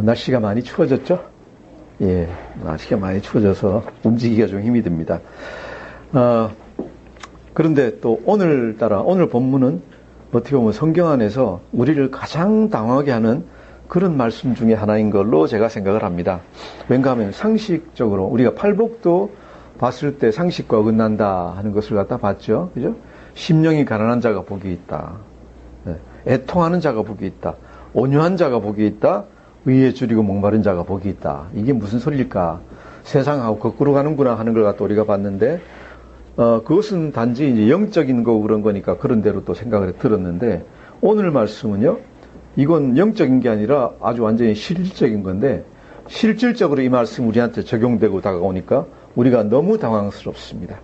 날씨가 많이 추워졌죠? 예, 날씨가 많이 추워져서 움직이기가 좀 힘이 듭니다. 그런데 또 오늘 본문은 어떻게 보면 성경 안에서 우리를 가장 당황하게 하는 그런 말씀 중에 하나인 걸로 제가 생각을 합니다. 왠가 하면 상식적으로 우리가 팔복도 봤을 때 상식과 어긋난다 하는 것을 갖다 봤죠. 그죠? 심령이 가난한 자가 복이 있다. 애통하는 자가 복이 있다. 온유한 자가 복이 있다. 의에 줄이고 목마른 자가 복이 있다. 이게 무슨 소리일까? 세상하고 거꾸로 가는구나 하는 걸 갖다 우리가 봤는데, 그것은 단지 이제 영적인 거고 그런 거니까 그런 대로 또 생각을 들었는데, 오늘 말씀은요, 이건 영적인 게 아니라 아주 완전히 실질적인 건데, 실질적으로 이 말씀 우리한테 적용되고 다가오니까 우리가 너무 당황스럽습니다.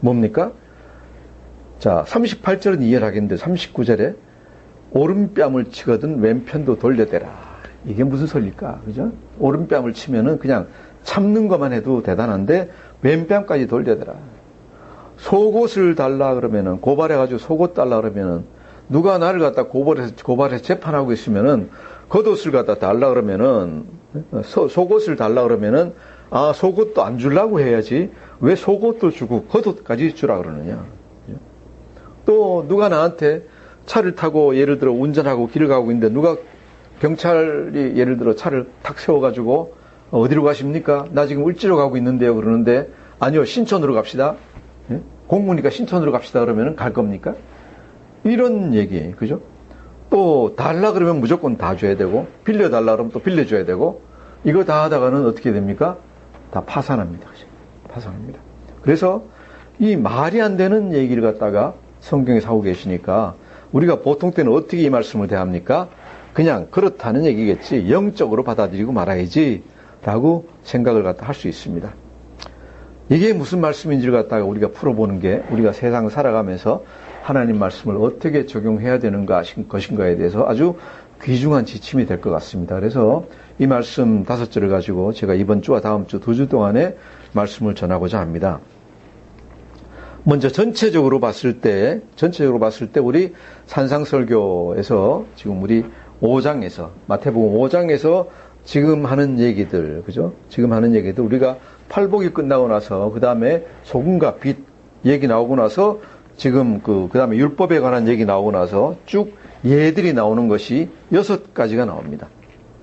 뭡니까? 자, 38절은 이해를 하겠는데 39절에 오른뺨을 치거든 왼편도 돌려대라. 이게 무슨 소리일까? 그죠? 오른뺨을 치면은 그냥 참는 것만 해도 대단한데 왼뺨까지 돌려대라. 속옷을 달라 그러면은 고발해가지고 속옷 달라 그러면은 누가 나를 갖다 고발해서 재판하고 있으면은 겉옷을 갖다 달라 그러면은 속옷을 달라 그러면은 속옷도 안 주려고 해야지 왜 속옷도 주고 겉옷까지 주라 그러느냐. 또 누가 나한테 차를 타고 예를 들어 운전하고 길을 가고 있는데 누가 경찰이 예를 들어 차를 탁 세워가지고 어디로 가십니까? 나 지금 을지로 가고 있는데요. 그러는데 아니요, 신촌으로 갑시다. 공무니까 신촌으로 갑시다. 그러면 갈 겁니까? 이런 얘기, 그죠? 또 달라 그러면 무조건 다 줘야 되고 빌려달라 그러면 또 빌려줘야 되고 이거 다 하다가는 어떻게 됩니까? 다 파산합니다. 파산합니다. 그래서 이 말이 안 되는 얘기를 갖다가 성경에 하고 계시니까 우리가 보통 때는 어떻게 이 말씀을 대합니까? 그냥 그렇다는 얘기겠지 영적으로 받아들이고 말아야지 라고 생각을 갖다 할 수 있습니다. 이게 무슨 말씀인지를 갖다가 우리가 풀어보는 게 우리가 세상 살아가면서 하나님 말씀을 어떻게 적용해야 되는 것인가에 대해서 아주 귀중한 지침이 될 것 같습니다. 그래서 이 말씀 5절을 가지고 제가 이번 주와 다음 주 2주 동안에 말씀을 전하고자 합니다. 먼저 전체적으로 봤을 때 우리 산상설교에서 지금 우리 5장에서 마태복음 5장에서 지금 하는 얘기들, 그죠? 지금 하는 얘기들 우리가 팔복이 끝나고 나서 그 다음에 소금과 빛 얘기 나오고 나서 지금 그 다음에 율법에 관한 얘기 나오고 나서 쭉 예들이 나오는 것이 6가지가 나옵니다.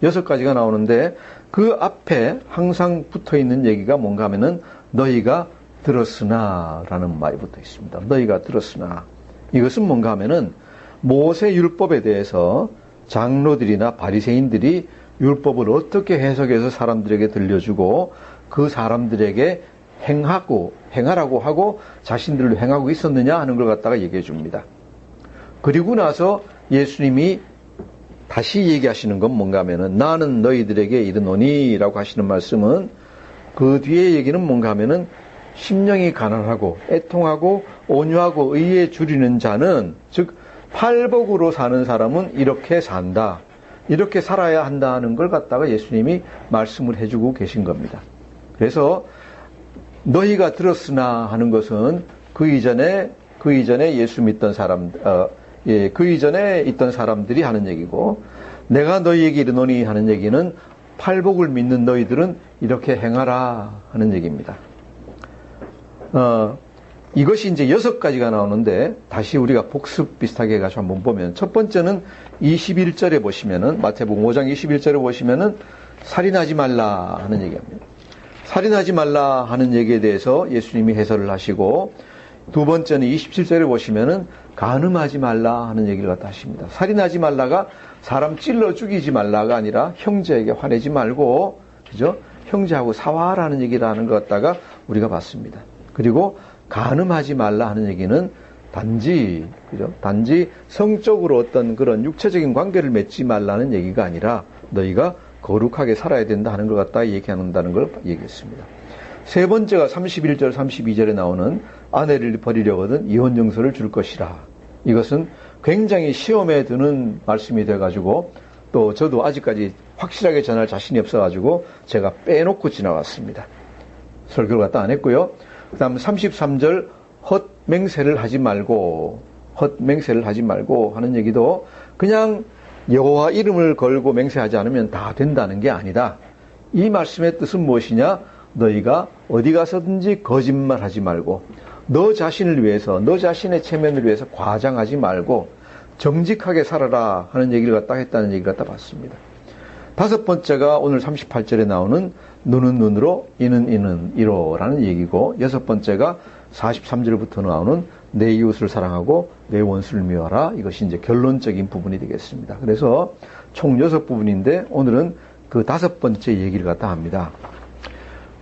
6가지가 나오는데 그 앞에 항상 붙어 있는 얘기가 뭔가 하면은 너희가 들었으나 라는 말이 붙어 있습니다. 너희가 들었으나. 이것은 뭔가 하면은 모세 율법에 대해서 장로들이나 바리새인들이 율법을 어떻게 해석해서 사람들에게 들려주고 그 사람들에게 행하라고 하고 자신들로 행하고 있었느냐 하는 걸 갖다가 얘기해 줍니다. 그리고 나서 예수님이 다시 얘기하시는 건 뭔가 하면은 나는 너희들에게 이르노니 라고 하시는 말씀은 그 뒤에 얘기는 뭔가 하면은 심령이 가난하고 애통하고 온유하고 의에 줄이는 자는 즉 팔복으로 사는 사람은 이렇게 산다. 이렇게 살아야 한다는 걸 갖다가 예수님이 말씀을 해주고 계신 겁니다. 그래서 너희가 들었으나 하는 것은 그 이전에 예수 믿던 사람, 그 이전에 있던 사람들이 하는 얘기고 내가 너희에게 이르노니 하는 얘기는 팔복을 믿는 너희들은 이렇게 행하라 하는 얘기입니다. 이것이 이제 6가지가 나오는데 다시 우리가 복습 비슷하게 해가지고 한번 보면 첫 번째는 21절에 보시면은 마태복음 5장 21절에 보시면은 살인하지 말라 하는 얘기입니다. 살인하지 말라 하는 얘기에 대해서 예수님이 해설을 하시고 두 번째는 27절에 보시면은 간음하지 말라 하는 얘기를 갖다 하십니다. 살인하지 말라가 사람 찔러 죽이지 말라가 아니라 형제에게 화내지 말고 그죠? 형제하고 사화하라는 얘기를 하는 것 갖다가 우리가 봤습니다. 그리고 간음하지 말라 하는 얘기는 단지 성적으로 어떤 그런 육체적인 관계를 맺지 말라는 얘기가 아니라 너희가 거룩하게 살아야 된다 하는 걸 갖다 얘기한다는 걸 얘기했습니다. 세 번째가 31절 32절에 나오는 아내를 버리려거든 이혼증서를 줄 것이라. 이것은 굉장히 시험에 드는 말씀이 돼가지고 또 저도 아직까지 확실하게 전할 자신이 없어가지고 제가 빼놓고 지나갔습니다. 설교를 갖다 안 했고요. 그 다음 33절 헛맹세를 하지 말고 하는 얘기도 그냥 여호와 이름을 걸고 맹세하지 않으면 다 된다는 게 아니다. 이 말씀의 뜻은 무엇이냐? 너희가 어디 가서든지 거짓말하지 말고 너 자신을 위해서, 너 자신의 체면을 위해서 과장하지 말고 정직하게 살아라 하는 얘기를 갖다 했다는 얘기를 갖다 봤습니다. 다섯 번째가 오늘 38절에 나오는 눈은 눈으로, 이는 이로라는 얘기고, 여섯 번째가 43절부터 나오는 내 이웃을 사랑하고 내 원수를 미워하라. 이것이 이제 결론적인 부분이 되겠습니다. 그래서 총 6부분인데 오늘은 그 다섯 번째 얘기를 갖다 합니다.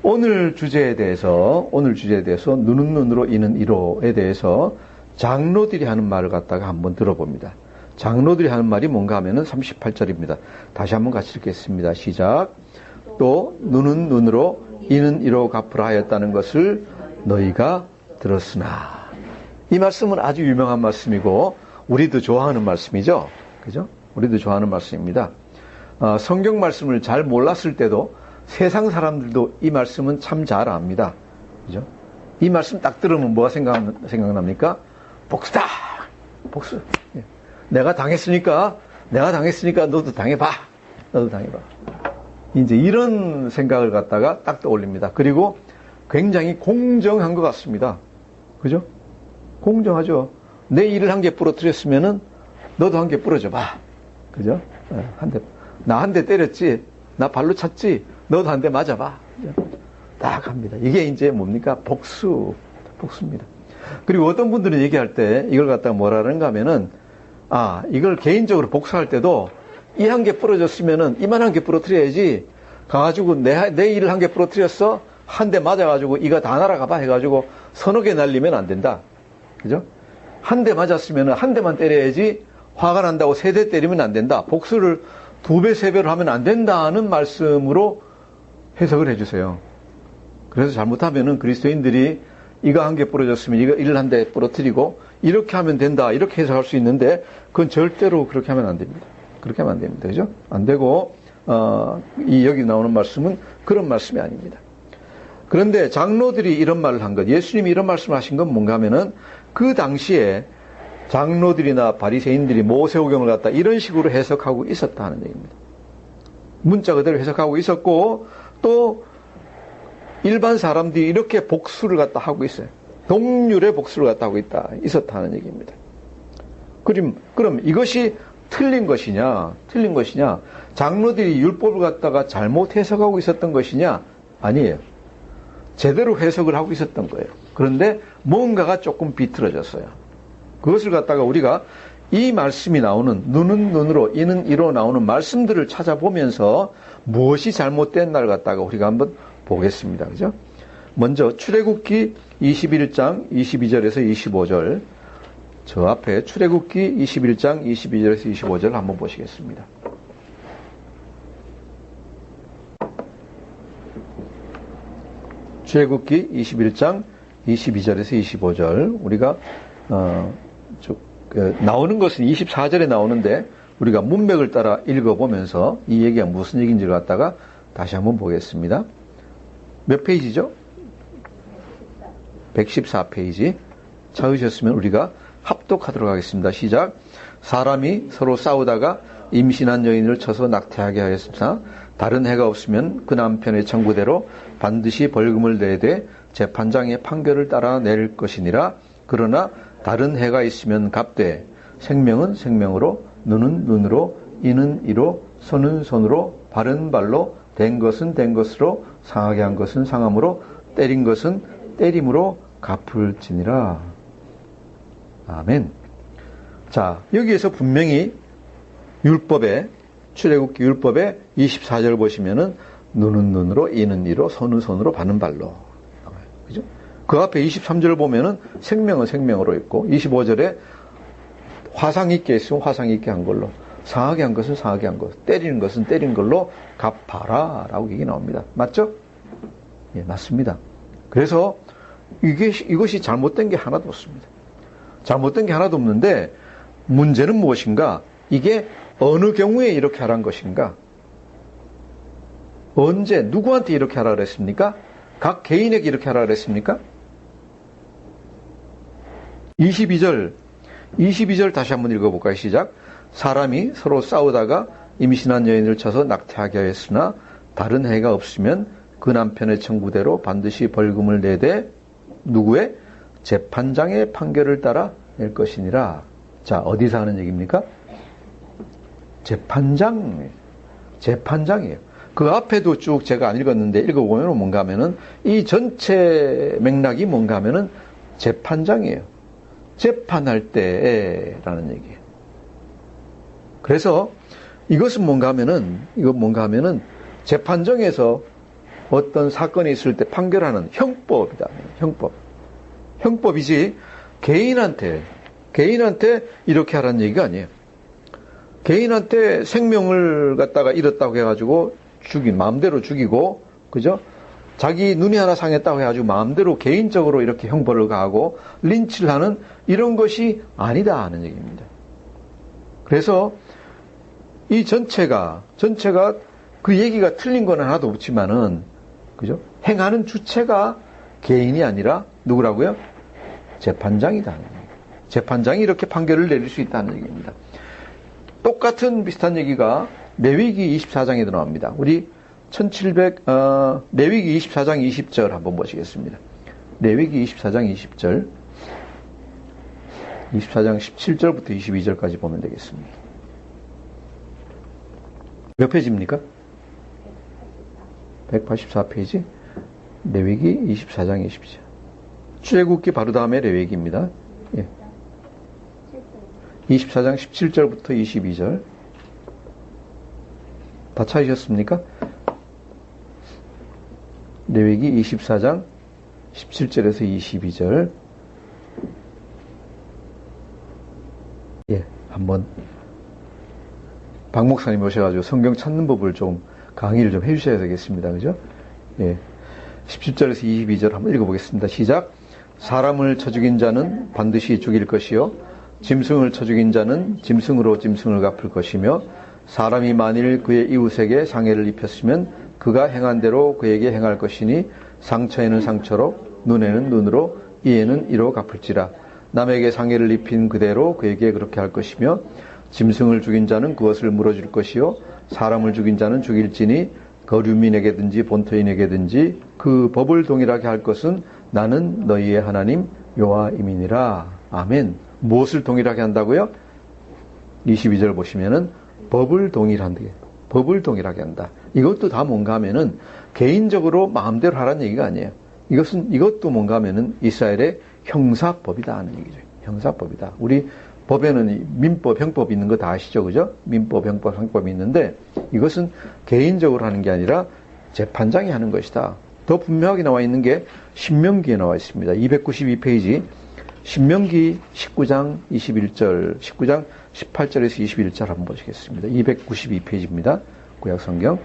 오늘 주제에 대해서 눈은 눈으로, 이는 이로에 대해서 장로들이 하는 말을 갖다가 한번 들어봅니다. 장로들이 하는 말이 뭔가 하면은 38절입니다. 다시 한번 같이 읽겠습니다. 시작. 또 눈은 눈으로, 이는 이로 갚으라 하였다는 것을 너희가 들었으나. 이 말씀은 아주 유명한 말씀이고 우리도 좋아하는 말씀이죠. 그죠? 우리도 좋아하는 말씀입니다. 성경 말씀을 잘 몰랐을 때도 세상 사람들도 이 말씀은 참 잘 압니다. 그죠? 이 말씀 딱 들으면 뭐가 생각납니까? 복수다! 복수. 내가 당했으니까 너도 당해봐. 너도 당해봐. 이제 이런 생각을 갖다가 딱 떠올립니다. 그리고 굉장히 공정한 것 같습니다. 그죠? 공정하죠. 내 일을 한 개 부러뜨렸으면은 너도 한 개 부러져봐. 그죠? 나 한 대 때렸지. 나 발로 찼지. 너도 한 대 맞아봐. 딱 합니다. 이게 이제 뭡니까? 복수입니다. 그리고 어떤 분들은 얘기할 때 이걸 갖다가 뭐라는가 하면은, 이걸 개인적으로 복수할 때도 이 한 개 부러졌으면은 이만한 개 부러뜨려야지. 가가지고 내 일을 한 개 부러뜨렸어? 한 대 맞아가지고 이거 다 날아가봐 해가지고 서너 개 날리면 안 된다. 그죠? 한 대 맞았으면은 한 대만 때려야지. 화가 난다고 세 대 때리면 안 된다. 복수를 2배, 3배로 하면 안 된다는 말씀으로 해석을 해주세요. 그래서 잘못하면은 그리스도인들이 이거 한 개 부러졌으면 이거 일 한 대 부러뜨리고 이렇게 하면 된다. 이렇게 해석할 수 있는데 그건 절대로 그렇게 하면 안 됩니다. 그렇게 하면 안 됩니다. 그죠? 안 되고, 여기 나오는 말씀은 그런 말씀이 아닙니다. 그런데 장로들이 이런 말을 한 것, 예수님이 이런 말씀을 하신 건 뭔가 하면은 그 당시에 장로들이나 바리새인들이 모세오경을 갖다 이런 식으로 해석하고 있었다는 얘기입니다. 문자 그대로 해석하고 있었고 또 일반 사람들이 이렇게 복수를 갖다 하고 있어요. 동률의 복수를 갖다 하고 있었다는 얘기입니다. 그럼 이것이 틀린 것이냐? 장로들이 율법을 갖다가 잘못 해석하고 있었던 것이냐? 아니에요. 제대로 해석을 하고 있었던 거예요. 그런데 뭔가가 조금 비틀어졌어요. 그것을 갖다가 우리가 이 말씀이 나오는 눈은 눈으로, 이는 이로 나오는 말씀들을 찾아보면서 무엇이 잘못된 날 갖다가 우리가 한번 보겠습니다. 그죠? 먼저 출애굽기 21장 22절에서 25절, 저 앞에 출애굽기 21장 22절에서 25절을 한번 보시겠습니다. 출애굽기 21장 22절에서 25절, 우리가 나오는 것은 24절에 나오는데 우리가 문맥을 따라 읽어보면서 이 얘기가 무슨 얘기인지를 갖다가 다시 한번 보겠습니다. 몇 페이지죠? 114페이지. 찾으셨으면 우리가 합독하도록 하겠습니다. 시작. 사람이 서로 싸우다가 임신한 여인을 쳐서 낙태하게 하였으나 다른 해가 없으면 그 남편의 청구대로 반드시 벌금을 내되 재판장의 판결을 따라 낼 것이니라. 그러나 다른 해가 있으면 갚되 생명은 생명으로, 눈은 눈으로, 이는 이로, 손은 손으로, 발은 발로, 된 것은 된 것으로, 상하게 한 것은 상함으로, 때린 것은 때림으로 갚을지니라. 아멘. 자, 여기에서 분명히 율법에, 출애굽기 율법에 24절 보시면은 눈은 눈으로, 이는 이로, 손은 손으로, 발은 발로. 그죠? 그 앞에 23절을 보면은 생명은 생명으로 있고 25절에 화상 있게 있으면 화상 있게 한 걸로, 상하게 한 것은 상하게 한 것, 때리는 것은 때린 걸로 갚아라 라고 얘기 나옵니다. 맞죠? 예, 맞습니다. 그래서 이것이 잘못된 게 하나도 없습니다. 잘못된 게 하나도 없는데 문제는 무엇인가? 이게 어느 경우에 이렇게 하라는 것인가? 언제 누구한테 이렇게 하라 그랬습니까? 각 개인에게 이렇게 하라 그랬습니까? 22절 다시 한번 읽어볼까요? 시작. 사람이 서로 싸우다가 임신한 여인을 쳐서 낙태하게 하였으나 다른 해가 없으면 그 남편의 청구대로 반드시 벌금을 내되 누구의? 재판장의 판결을 따라 낼 것이니라. 자, 어디서 하는 얘기입니까? 재판장이에요. 그 앞에도 쭉 제가 안 읽었는데 읽어보면 뭔가 하면은 이 전체 맥락이 뭔가 하면은 재판장이에요. 재판할 때라는 얘기예요. 그래서 이것은 뭔가 하면은 재판정에서 어떤 사건이 있을 때 판결하는 형법이다. 형법이지 개인한테 이렇게 하라는 얘기가 아니에요. 개인한테 생명을 갖다가 잃었다고 해가지고 마음대로 죽이고, 그죠? 자기 눈이 하나 상했다고 해가지고 마음대로 개인적으로 이렇게 형벌을 가하고 린치를 하는 이런 것이 아니다 하는 얘기입니다. 그래서 이 전체가 그 얘기가 틀린 건 하나도 없지만은, 그죠? 행하는 주체가 개인이 아니라 누구라고요? 재판장이다. 재판장이 이렇게 판결을 내릴 수 있다는 얘기입니다. 똑같은 비슷한 얘기가 레위기 24장에도 나옵니다. 우리 레위기 24장 20절 한번 보시겠습니다. 레위기 24장 20절, 24장 17절부터 22절까지 보면 되겠습니다. 몇 페이지입니까? 184페이지. 레위기 24장 20절. 출애굽기 바로 다음에 레위기입니다. 예. 24장 17절부터 22절. 다 찾으셨습니까? 레위기 24장 17절에서 22절. 예, 한번 박 목사님 오셔가지고 성경 찾는 법을 좀 강의를 좀 해주셔야 되겠습니다. 그죠? 예. 17절에서 22절 한번 읽어보겠습니다. 시작. 사람을 쳐 죽인 자는 반드시 죽일 것이요 짐승을 쳐 죽인 자는 짐승으로 짐승을 갚을 것이며 사람이 만일 그의 이웃에게 상해를 입혔으면 그가 행한 대로 그에게 행할 것이니 상처에는 상처로 눈에는 눈으로 이에는 이로 갚을지라. 남에게 상해를 입힌 그대로 그에게 그렇게 할 것이며 짐승을 죽인 자는 그것을 물어줄 것이요 사람을 죽인 자는 죽일지니 거류민에게든지 본토인에게든지 그 법을 동일하게 할 것은 나는 너희의 하나님 여호와임이니라. 아멘. 무엇을 동일하게 한다고요? 22절 보시면은 법을 동일하게 한다. 이것도 다 뭔가 하면은 개인적으로 마음대로 하라는 얘기가 아니에요. 이것도 뭔가 하면은 이스라엘의 형사법이다 하는 얘기죠. 형사법이다. 우리 법에는 민법, 형법이 있는 거 다 아시죠? 그죠? 민법, 형법, 형법이 있는데 이것은 개인적으로 하는 게 아니라 재판장이 하는 것이다. 더 분명하게 나와 있는 게 신명기에 나와 있습니다. 292페이지 신명기 19장 21절, 19장 18절에서 21절 한번 보시겠습니다. 292페이지입니다. 구약성경.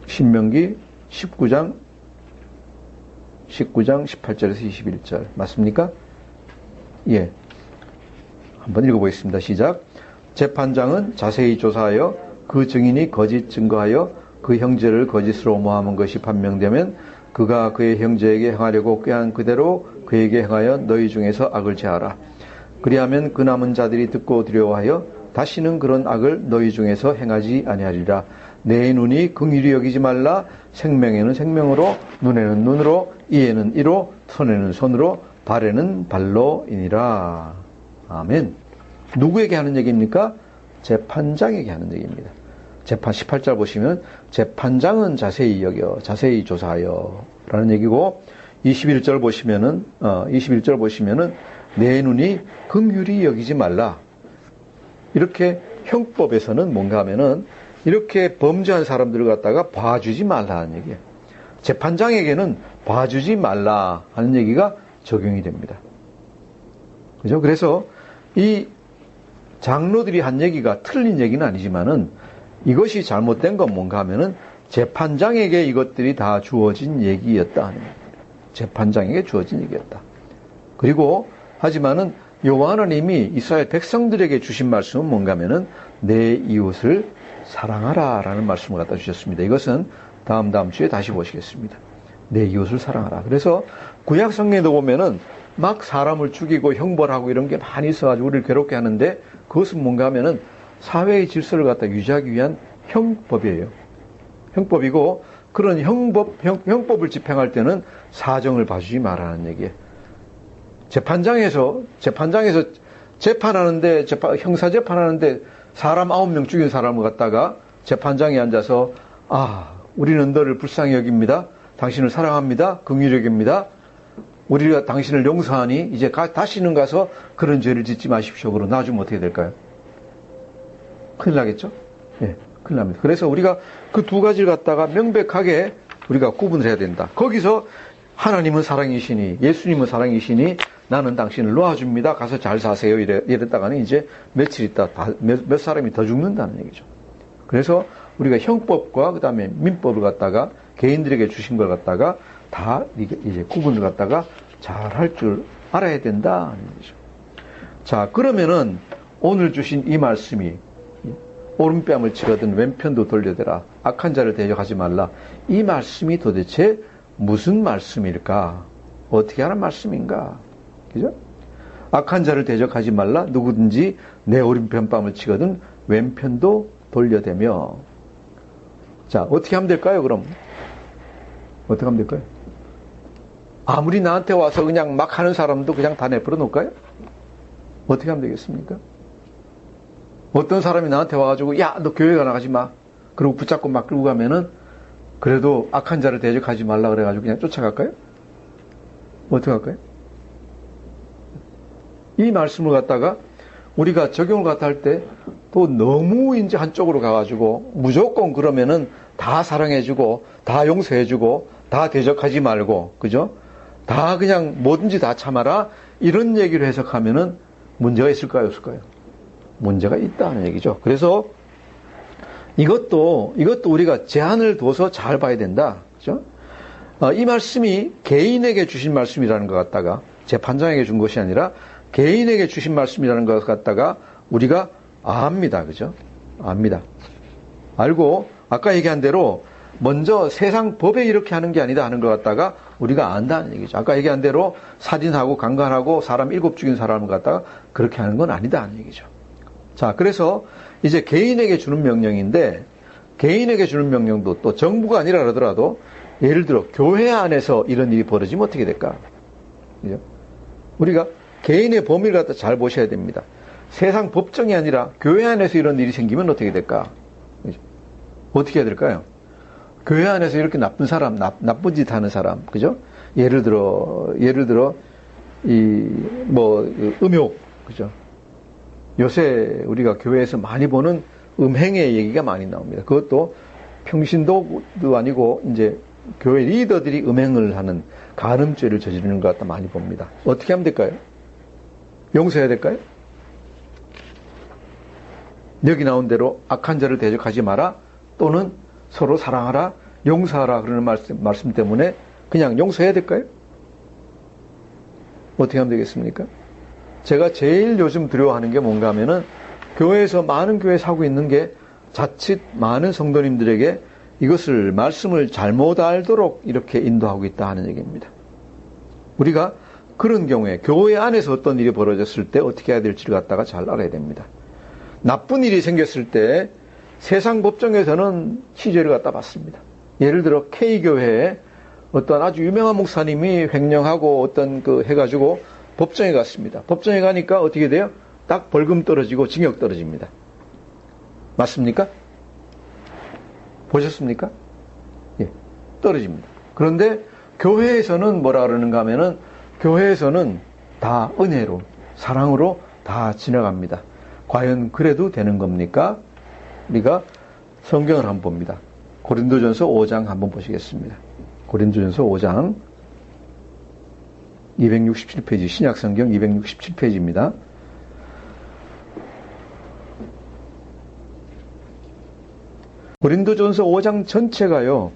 신명기 19장 18절에서 21절. 맞습니까? 예. 한번 읽어보겠습니다. 시작. 재판장은 자세히 조사하여 그 증인이 거짓 증거하여 그 형제를 거짓으로 모함한 것이 판명되면 그가 그의 형제에게 행하려고 꾀한 그대로 그에게 행하여 너희 중에서 악을 제하라. 그리하면 그 남은 자들이 듣고 두려워하여 다시는 그런 악을 너희 중에서 행하지 아니하리라. 내 눈이 긍휼히 여기지 말라. 생명에는 생명으로, 눈에는 눈으로, 이에는 이로, 손에는 손으로, 발에는 발로이니라. 아멘. 누구에게 하는 얘기입니까? 재판장에게 하는 얘기입니다. 재판 18절 보시면 재판장은 자세히 여겨, 자세히 조사하여 라는 얘기고 21절 보시면은 내 눈이 긍휼히 여기지 말라. 이렇게 형법에서는 뭔가 하면은 이렇게 범죄한 사람들을 갖다가 봐주지 말라는 얘기예요. 재판장에게는 봐주지 말라 하는 얘기가 적용이 됩니다. 그죠? 그래서 이 장로들이 한 얘기가 틀린 얘기는 아니지만은 이것이 잘못된 건 뭔가 하면은 재판장에게 이것들이 다 주어진 얘기였다 하는 겁니다. 재판장에게 주어진 얘기였다. 그리고 하지만은 여호와 하나님이 이스라엘 백성들에게 주신 말씀은 뭔가 하면은 내 이웃을 사랑하라 라는 말씀을 갖다 주셨습니다. 이것은 다음 주에 다시 보시겠습니다. 내 이웃을 사랑하라. 그래서 구약 성경에도 보면은 막 사람을 죽이고 형벌하고 이런 게 많이 있어가지고 우리를 괴롭게 하는데 그것은 뭔가 하면은 사회의 질서를 갖다 유지하기 위한 형법이에요. 형법이고 그런 형법을 집행할 때는 사정을 봐주지 말라는 얘기예요. 재판장에서 재판하는데 형사 재판하는데 사람 9명 죽인 사람을 갖다가 재판장에 앉아서 우리는 너를 불쌍히 여깁니다. 당신을 사랑합니다. 긍휼히 여깁니다. 우리가 당신을 용서하니 이제 다시는 가서 그런 죄를 짓지 마십시오. 그러고 놔주면 어떻게 될까요? 큰일 나겠죠? 예, 큰일 납니다. 그래서 우리가 그 두 가지를 갖다가 명백하게 우리가 구분을 해야 된다. 거기서 하나님은 사랑이시니 예수님은 사랑이시니 나는 당신을 놓아줍니다. 가서 잘 사세요. 이랬다가는 이제 며칠 있다 몇 사람이 더 죽는다는 얘기죠. 그래서 우리가 형법과 그 다음에 민법을 갖다가 개인들에게 주신 걸 갖다가 다 이제 구분을 갖다가 잘 할 줄 알아야 된다는 얘기죠. 자, 그러면은 오늘 주신 이 말씀이 오른뺨을 치거든 왼편도 돌려대라. 악한 자를 대적하지 말라. 이 말씀이 도대체 무슨 말씀일까? 어떻게 하는 말씀인가? 그죠? 악한 자를 대적하지 말라. 누구든지 내 오른편뺨을 치거든 왼편도 돌려대며. 자, 어떻게 하면 될까요, 그럼? 어떻게 하면 될까요? 아무리 나한테 와서 그냥 막 하는 사람도 그냥 다 내버려 놓을까요? 어떻게 하면 되겠습니까? 어떤 사람이 나한테 와가지고, 야, 너 교회 나가지 마. 그리고 붙잡고 막 끌고 가면은, 그래도 악한 자를 대적하지 말라 그래가지고 그냥 쫓아갈까요? 어떻게 할까요? 이 말씀을 갖다가 우리가 적용을 갖다 할 때 또 너무 이제 한쪽으로 가가지고 무조건 그러면은 다 사랑해주고, 다 용서해주고, 다 대적하지 말고, 그죠? 다 그냥 뭐든지 다 참아라. 이런 얘기를 해석하면은 문제가 있을까요? 없을까요? 문제가 있다는 얘기죠. 그래서 이것도 우리가 제한을 둬서 잘 봐야 된다. 그죠? 이 말씀이 개인에게 주신 말씀이라는 것 같다가 재판장에게 준 것이 아니라 개인에게 주신 말씀이라는 것 같다가 우리가 압니다. 그죠? 압니다. 알고 아까 얘기한 대로 먼저 세상 법에 이렇게 하는 게 아니다 하는 것 같다가 우리가 안다는 얘기죠. 아까 얘기한 대로 살인하고 강간하고 사람 7 죽인 사람을 갖다가 그렇게 하는 건 아니다 하는 얘기죠. 자, 그래서 이제 개인에게 주는 명령인데 개인에게 주는 명령도 또 정부가 아니라 그러더라도 예를 들어 교회 안에서 이런 일이 벌어지면 어떻게 될까? 그죠? 우리가 개인의 범위를 갖다 잘 보셔야 됩니다. 세상 법정이 아니라 교회 안에서 이런 일이 생기면 어떻게 될까? 그죠? 어떻게 해야 될까요? 교회 안에서 이렇게 나쁜 사람, 나쁜 짓 하는 사람, 그죠? 예를 들어, 음욕, 그죠? 요새 우리가 교회에서 많이 보는 음행의 얘기가 많이 나옵니다. 그것도 평신도도 아니고, 이제, 교회 리더들이 음행을 하는 간음죄를 저지르는 것 같다 많이 봅니다. 어떻게 하면 될까요? 용서해야 될까요? 여기 나온 대로 악한 자를 대적하지 마라, 또는 서로 사랑하라, 용서하라 그러는 말씀 때문에 그냥 용서해야 될까요? 어떻게 하면 되겠습니까? 제가 제일 요즘 두려워하는 게 뭔가 하면은 교회에서 많은 교회에 사고 있는 게 자칫 많은 성도님들에게 이것을 말씀을 잘못 알도록 이렇게 인도하고 있다 하는 얘기입니다. 우리가 그런 경우에 교회 안에서 어떤 일이 벌어졌을 때 어떻게 해야 될지를 갖다가 잘 알아야 됩니다. 나쁜 일이 생겼을 때 세상 법정에서는 시죄를 갖다 받습니다. 예를 들어 K교회에 어떤 아주 유명한 목사님이 횡령하고 어떤 해가지고 법정에 갔습니다. 법정에 가니까 어떻게 돼요? 딱 벌금 떨어지고 징역 떨어집니다. 맞습니까? 보셨습니까? 예, 떨어집니다. 그런데 교회에서는 뭐라 그러는가 하면은 교회에서는 다 은혜로, 사랑으로 다 지나갑니다. 과연 그래도 되는 겁니까? 우리가 성경을 한번 봅니다. 고린도전서 5장 한번 보시겠습니다. 고린도전서 5장 267페이지, 신약성경 267페이지입니다. 고린도전서 5장 전체가요,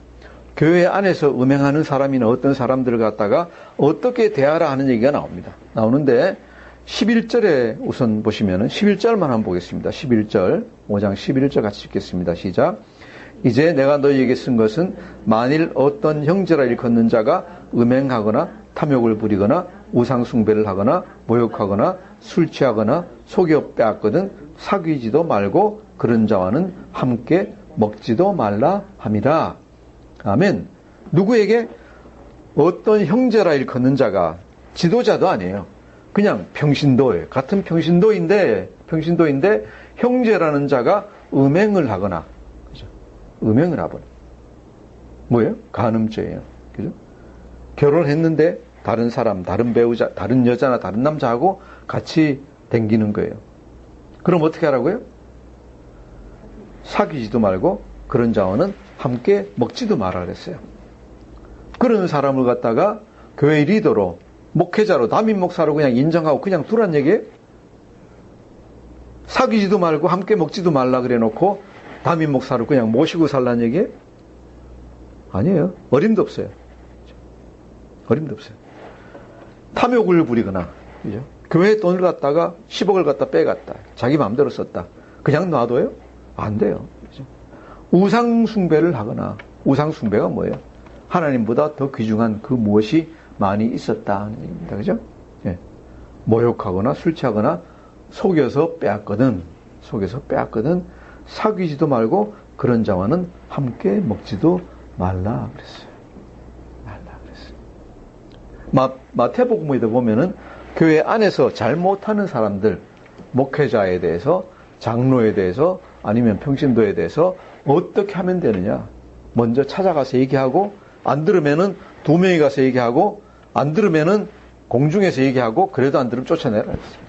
교회 안에서 음행하는 사람이나 어떤 사람들을 갖다가 어떻게 대하라 하는 얘기가 나옵니다. 나오는데 11절에 우선 보시면은 11절만 한번 보겠습니다. 11절, 5장 11절 같이 읽겠습니다. 시작. 이제 내가 너희에게 쓴 것은 만일 어떤 형제라 일컫는 자가 음행하거나 탐욕을 부리거나 우상숭배를 하거나 모욕하거나 술 취하거나 속여 빼앗거든 사귀지도 말고 그런 자와는 함께 먹지도 말라 함이라. 아멘. 누구에게? 어떤 형제라 일컫는 자가 지도자도 아니에요. 그냥 평신도예요. 같은 평신도인데 형제라는 자가 음행을 하거나, 그죠? 음행을 하거나. 뭐예요? 간음죄예요. 그죠? 결혼했는데 다른 사람, 다른 배우자, 다른 여자나 다른 남자하고 같이 댕기는 거예요. 그럼 어떻게 하라고요? 사귀지도 말고 그런 자와는 함께 먹지도 말아 그랬어요. 그런 사람을 갖다가 교회 리더로, 목회자로, 담임 목사로 그냥 인정하고 그냥 두란 얘기예요? 사귀지도 말고 함께 먹지도 말라 그래 놓고 담임 목사로 그냥 모시고 살란 얘기예요? 아니에요. 어림도 없어요. 어림도 없어요. 탐욕을 부리거나, 그죠? 교회 돈을 갖다가 10억을 갖다 빼갔다. 자기 마음대로 썼다. 그냥 놔둬요? 안 돼요. 그죠? 우상숭배를 하거나, 우상숭배가 뭐예요? 하나님보다 더 귀중한 그 무엇이 많이 있었다 하는 얘기입니다. 그죠? 예. 모욕하거나 술 취하거나 속여서 빼앗거든 사귀지도 말고 그런 자와는 함께 먹지도 말라 그랬어요. 마태복음에도 보면은 교회 안에서 잘못하는 사람들, 목회자에 대해서, 장로에 대해서, 아니면 평신도에 대해서 어떻게 하면 되느냐. 먼저 찾아가서 얘기하고, 안 들으면은 2명이 가서 얘기하고, 안 들으면은 공중에서 얘기하고, 그래도 안 들으면 쫓아내라 그랬어요.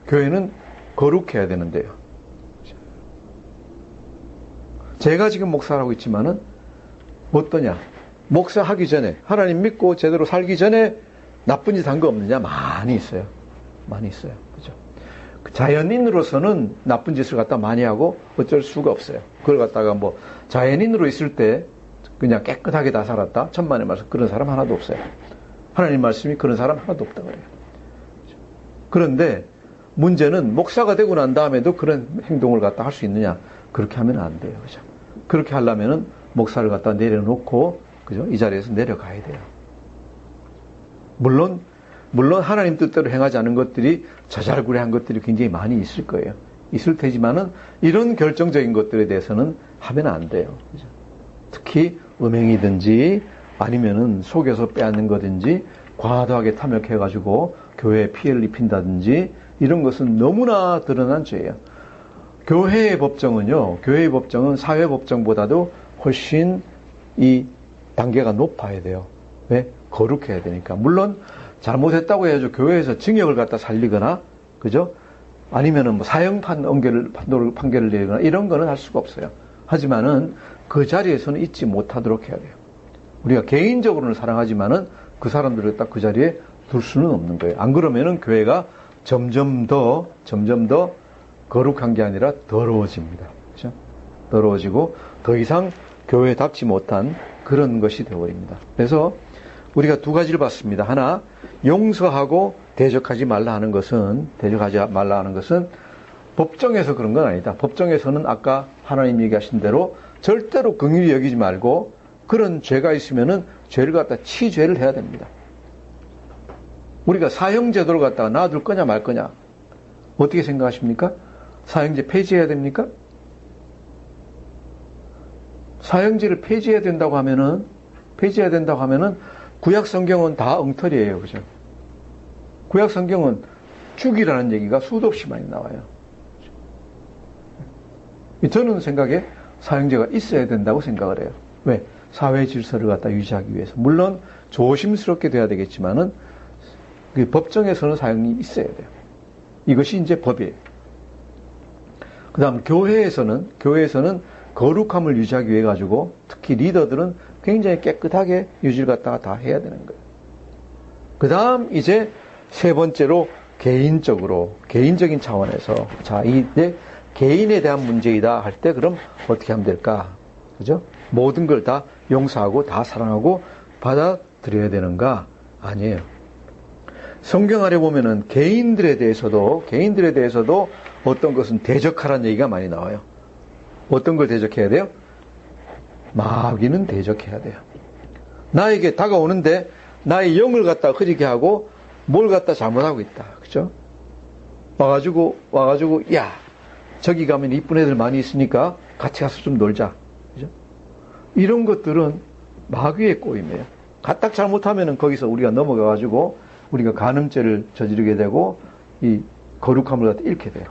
교회는 거룩해야 되는데요. 제가 지금 목사라고 있지만은 어떠냐? 목사하기 전에, 하나님 믿고 제대로 살기 전에 나쁜 짓 한 거 없느냐? 많이 있어요. 많이 있어요. 그죠? 자연인으로서는 나쁜 짓을 갖다 많이 하고 어쩔 수가 없어요. 그걸 갖다가 뭐 자연인으로 있을 때 그냥 깨끗하게 다 살았다? 천만의 말씀. 그런 사람 하나도 없어요. 하나님 말씀이 그런 사람 하나도 없다고 그래요. 그런데 문제는 목사가 되고 난 다음에도 그런 행동을 갖다 할 수 있느냐? 그렇게 하면 안 돼요. 그죠? 그렇게 하려면은 목사를 갖다 내려놓고, 그죠? 이 자리에서 내려가야 돼요. 물론 하나님 뜻대로 행하지 않은 것들이, 자잘구레한 것들이 굉장히 많이 있을 거예요. 있을 테지만은 이런 결정적인 것들에 대해서는 하면 안 돼요. 그죠? 특히 음행이든지 아니면은 속여서 빼앗는 거든지 과도하게 탐욕해가지고 교회에 피해를 입힌다든지 이런 것은 너무나 드러난 죄예요. 교회의 법정은 사회 법정보다도 훨씬 이 단계가 높아야 돼요. 왜? 거룩해야 되니까. 물론 잘못했다고 해야죠. 교회에서 징역을 갖다 살리거나, 그죠? 아니면은 뭐 사형 판결을 내리거나 이런 거는 할 수가 없어요. 하지만은 그 자리에서는 잊지 못하도록 해야 돼요. 우리가 개인적으로는 사랑하지만은 그 사람들을 딱 그 자리에 둘 수는 없는 거예요. 안 그러면은 교회가 점점 더 거룩한 게 아니라 더러워집니다. 그렇죠? 더러워지고 더 이상 교회답지 못한 그런 것이 되어버립니다. 그래서 우리가 2가지를 봤습니다. 하나, 용서하고 대적하지 말라 하는 것은 법정에서 그런 건 아니다. 법정에서는 아까 하나님 얘기하신 대로 절대로 긍휼히 여기지 말고 그런 죄가 있으면은 죄를 갖다 치죄를 해야 됩니다. 우리가 사형제도를 갖다가 놔둘 거냐 말 거냐 어떻게 생각하십니까? 사형제 폐지해야 됩니까? 사형제를 폐지해야 된다고 하면은 구약 성경은 다 엉터리예요. 그죠? 구약 성경은 죽이라는 얘기가 수도 없이 많이 나와요. 저는 생각에 사형제가 있어야 된다고 생각을 해요. 왜? 사회 질서를 갖다 유지하기 위해서. 물론 조심스럽게 돼야 되겠지만은 법정에서는 사형이 있어야 돼요. 이것이 이제 법이에요. 그 다음 교회에서는 거룩함을 유지하기 위해 가지고 특히 리더들은 굉장히 깨끗하게 유지를 갖다가 다 해야 되는 거예요. 그 다음 이제 3번째로 개인적인 차원에서 자, 이제 개인에 대한 문제이다 할 때 그럼 어떻게 하면 될까? 그죠? 모든 걸 다 용서하고 다 사랑하고 받아들여야 되는가? 아니에요. 성경 아래 보면은 개인들에 대해서도 어떤 것은 대적하라는 얘기가 많이 나와요. 어떤 걸 대적해야 돼요? 마귀는 대적해야 돼요. 나에게 다가오는데 나의 영을 갖다 흐리게 하고 뭘 갖다 잘못하고 있다. 그죠? 와가지고, 야, 저기 가면 이쁜 애들 많이 있으니까 같이 가서 좀 놀자. 그죠? 이런 것들은 마귀의 꼬임이에요. 가딱 잘못하면은 거기서 우리가 넘어가가지고 우리가 간음죄를 저지르게 되고 이 거룩함을 갖다 잃게 돼요.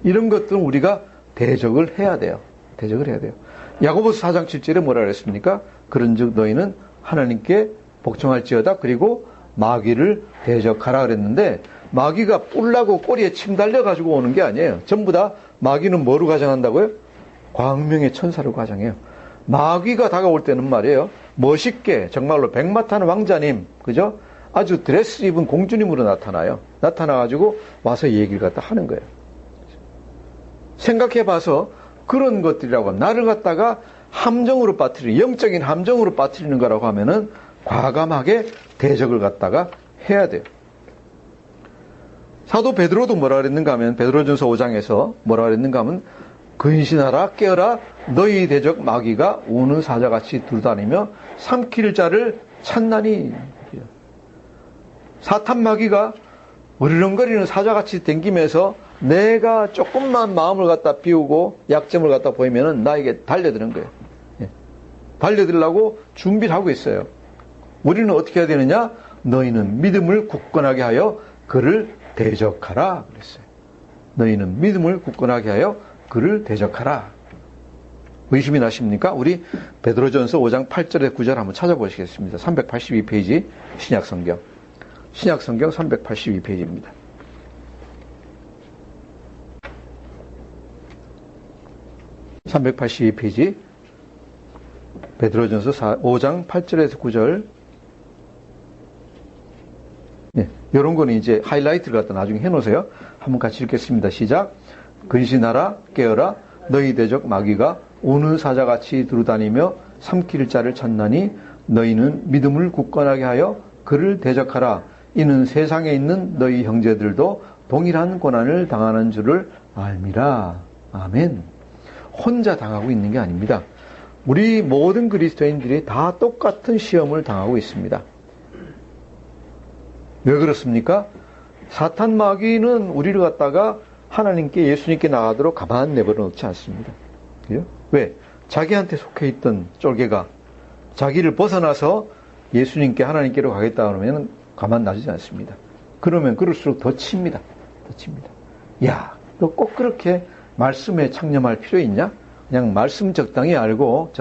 이런 것들은 우리가 대적을 해야 돼요. 대적을 해야 돼요. 야고보서 4장 7절에 뭐라 그랬습니까? 그런즉 너희는 하나님께 복종할지어다. 그리고 마귀를 대적하라 그랬는데 마귀가 뿔나고 꼬리에 침 달려가지고 오는 게 아니에요. 전부 다 마귀는 뭐로 가정한다고요? 광명의 천사로 가정해요. 마귀가 다가올 때는 말이에요. 멋있게 정말로 백마탄 왕자님, 그죠? 아주 드레스 입은 공주님으로 나타나요. 나타나가지고 와서 얘기를 갖다 하는 거예요. 생각해봐서 그런 것들이라고 나를 갖다가 함정으로 빠뜨리는, 영적인 함정으로 빠뜨리는 거라고 하면은 과감하게 대적을 갖다가 해야 돼요. 사도 베드로도 뭐라 그랬는가 하면 베드로전서 5장에서 뭐라 그랬는가 하면 근신하라 깨어라 너희 대적 마귀가 우는 사자같이 두루다니며 삼킬 자를 찾나니. 사탄 마귀가 으르렁거리는 사자같이 댕기면서 내가 조금만 마음을 갖다 비우고 약점을 갖다 보이면은 나에게 달려드는 거예요. 달려들려고 준비를 하고 있어요. 우리는 어떻게 해야 되느냐? 너희는 믿음을 굳건하게 하여 그를 대적하라 그랬어요. 너희는 믿음을 굳건하게 하여 그를 대적하라. 의심이 나십니까? 우리 베드로전서 5장 8절에 9절 한번 찾아보시겠습니다. 382페이지 신약성경. 신약성경 382페이지입니다. (382페이지) 베드로전서 5장 8절에서 9절. 네, 이런 거는 이제 하이라이트를 갖다 나중에 해놓으세요. 한번 같이 읽겠습니다. 시작. 근신하라 깨어라 너희 대적 마귀가 우는 사자같이 두루다니며 삼킬 자를 찾나니 너희는 믿음을 굳건하게 하여 그를 대적하라. 이는 세상에 있는 너희 형제들도 동일한 고난을 당하는 줄을 알미라. 아멘. 혼자 당하고 있는 게 아닙니다. 우리 모든 그리스도인들이 다 똑같은 시험을 당하고 있습니다. 왜 그렇습니까? 사탄 마귀는 우리를 갖다가 하나님께 예수님께 나가도록 가만 내버려 놓지 않습니다. 그죠? 왜? 자기한테 속해 있던 쫄개가 자기를 벗어나서 예수님께 하나님께로 가겠다 그러면 가만 놔주지 않습니다. 그러면 그럴수록 더 칩니다. 더 칩니다. 야, 너 꼭 그렇게 말씀에 창념할 필요 있냐? 그냥 말씀 적당히 알고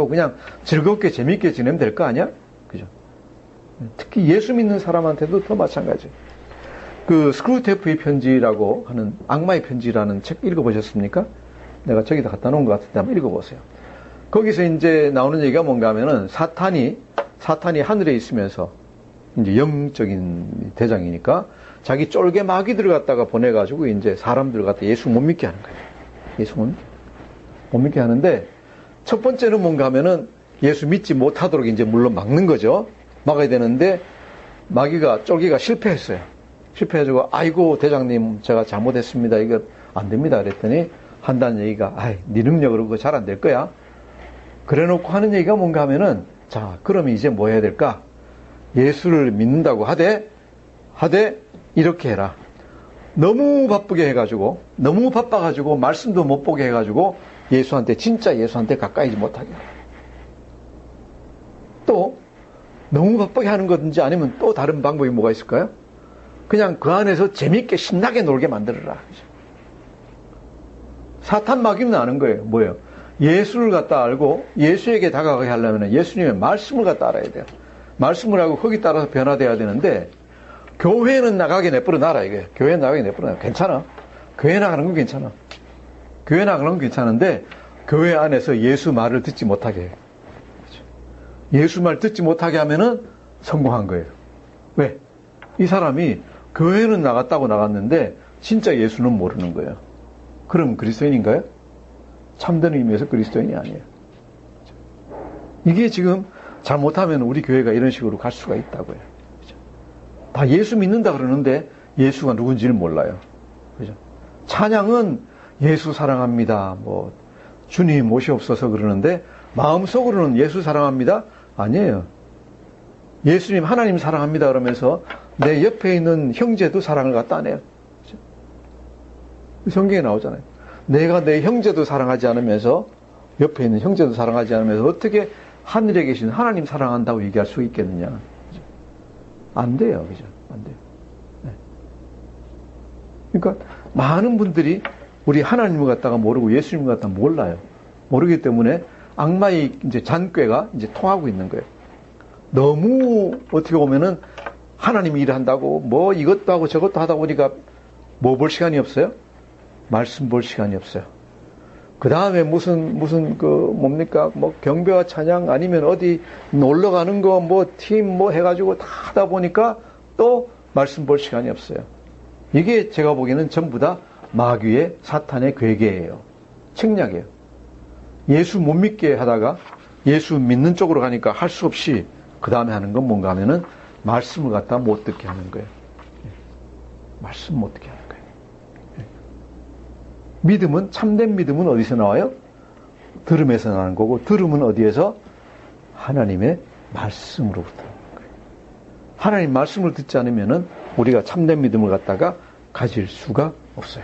그냥 즐겁게 재밌게 지내면 될 거 아니야? 그죠? 특히 예수 믿는 사람한테도 더 마찬가지예요. 그 스크루테프의 편지라고 하는 악마의 편지라는 책 읽어보셨습니까? 내가 저기다 갖다 놓은 것 같은데 한번 읽어보세요. 거기서 이제 나오는 얘기가 뭔가 하면은 사탄이 하늘에 있으면서 이제 영적인 대장이니까 자기 쫄개 마귀들을 갖다가 보내가지고 이제 사람들을 갖다 예수 못 믿게 하는 거예요. 예수 못 믿게 하는데 첫 번째는 뭔가 하면은 예수 믿지 못하도록 이제 물론 막는 거죠. 막아야 되는데 마귀가 쫄개가 실패했어요. 실패해가지고 아이고 대장님 제가 잘못했습니다. 이거 안 됩니다. 그랬더니 한다는 얘기가 네 능력으로 그거 잘 안 될 거야. 그래놓고 하는 얘기가 뭔가 하면은 자 그러면 이제 뭐 해야 될까? 예수를 믿는다고 하되 이렇게 해라. 너무 바쁘게 해가지고 너무 바빠가지고 말씀도 못 보게 해가지고 진짜 예수한테 가까이지 못하게. 또 너무 바쁘게 하는 거든지 아니면 또 다른 방법이 뭐가 있을까요? 그냥 그 안에서 재밌게 신나게 놀게 만들어라. 사탄 마귀는 아는 거예요. 뭐예요? 예수를 갖다 알고 예수에게 다가가게 하려면 예수님의 말씀을 갖다 알아야 돼요. 말씀을 하고 거기 따라서 변화돼야 되는데 교회는 나가게 내버려 놔라 이게. 교회 나가게 내버려 놔. 괜찮아. 교회 나가는 건 괜찮아. 교회 나가는 건 괜찮은데 교회 안에서 예수 말을 듣지 못하게 해요. 예수 말 듣지 못하게 하면은 성공한 거예요. 왜? 이 사람이 교회는 나갔다고 나갔는데 진짜 예수는 모르는 거예요. 그럼 그리스도인인가요? 참된 의미에서 그리스도인이 아니에요. 이게 지금 잘못하면 우리 교회가 이런 식으로 갈 수가 있다고요. 그죠? 다 예수 믿는다 그러는데 예수가 누군지를 몰라요. 그죠? 찬양은 예수 사랑합니다. 뭐 주님 오시옵소서 그러는데 마음속으로는 예수 사랑합니다? 아니에요. 예수님 하나님 사랑합니다 그러면서 내 옆에 있는 형제도 사랑을 갖다 안 해요. 그렇죠? 성경에 나오잖아요. 내가 내 형제도 사랑하지 않으면서 옆에 있는 형제도 사랑하지 않으면서 어떻게 하늘에 계신 하나님 사랑한다고 얘기할 수 있겠느냐. 그렇죠? 안 돼요. 그죠? 안 돼요. 네. 그러니까 많은 분들이 우리 하나님을 갖다가 모르고 예수님을 갖다가 몰라요. 모르기 때문에 악마의 이제 잔꾀가 이제 통하고 있는 거예요. 너무 어떻게 보면은 하나님이 일한다고 뭐 이것도 하고 저것도 하다 보니까 뭐 볼 시간이 없어요? 말씀 볼 시간이 없어요. 그 다음에 무슨 그 뭡니까 뭐 경배와 찬양 아니면 어디 놀러 가는 거 뭐 팀 뭐 해가지고 다 하다 보니까 또 말씀 볼 시간이 없어요. 이게 제가 보기에는 전부 다 마귀의 사탄의 괴계예요. 책략이에요. 예수 못 믿게 하다가 예수 믿는 쪽으로 가니까 할 수 없이 그 다음에 하는 건 뭔가 하면은 말씀을 갖다 못 듣게 하는 거예요. 말씀 못 듣게 하는 거예요. 믿음은, 참된 믿음은 어디서 나와요? 들음에서 나는 거고, 들음은 어디에서? 하나님의 말씀으로부터 나는 거예요. 하나님 말씀을 듣지 않으면은 우리가 참된 믿음을 갖다가 가질 수가 없어요.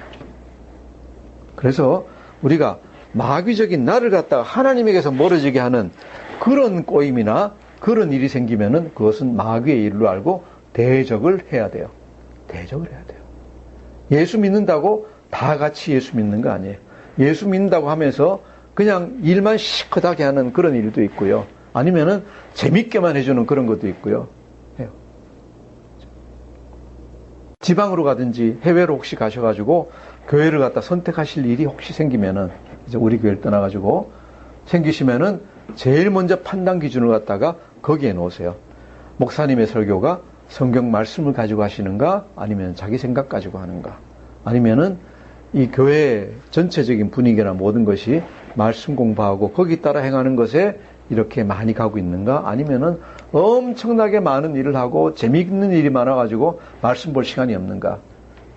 그래서 우리가 마귀적인 나를 갖다가 하나님에게서 멀어지게 하는 그런 꼬임이나 그런 일이 생기면은 그것은 마귀의 일로 알고 대적을 해야 돼요. 대적을 해야 돼요. 예수 믿는다고 다 같이 예수 믿는 거 아니에요. 예수 믿는다고 하면서 그냥 일만 시커하게 하는 그런 일도 있고요. 아니면은 재밌게만 해주는 그런 것도 있고요. 해요. 지방으로 가든지 해외로 혹시 가셔가지고 교회를 갖다 선택하실 일이 혹시 생기면은 이제 우리 교회를 떠나가지고 생기시면은 제일 먼저 판단 기준을 갖다가 거기에 놓으세요. 목사님의 설교가 성경 말씀을 가지고 하시는가 아니면 자기 생각 가지고 하는가 아니면은 이 교회 전체적인 분위기나 모든 것이 말씀 공부하고 거기 따라 행하는 것에 이렇게 많이 가고 있는가 아니면은 엄청나게 많은 일을 하고 재미있는 일이 많아가지고 말씀 볼 시간이 없는가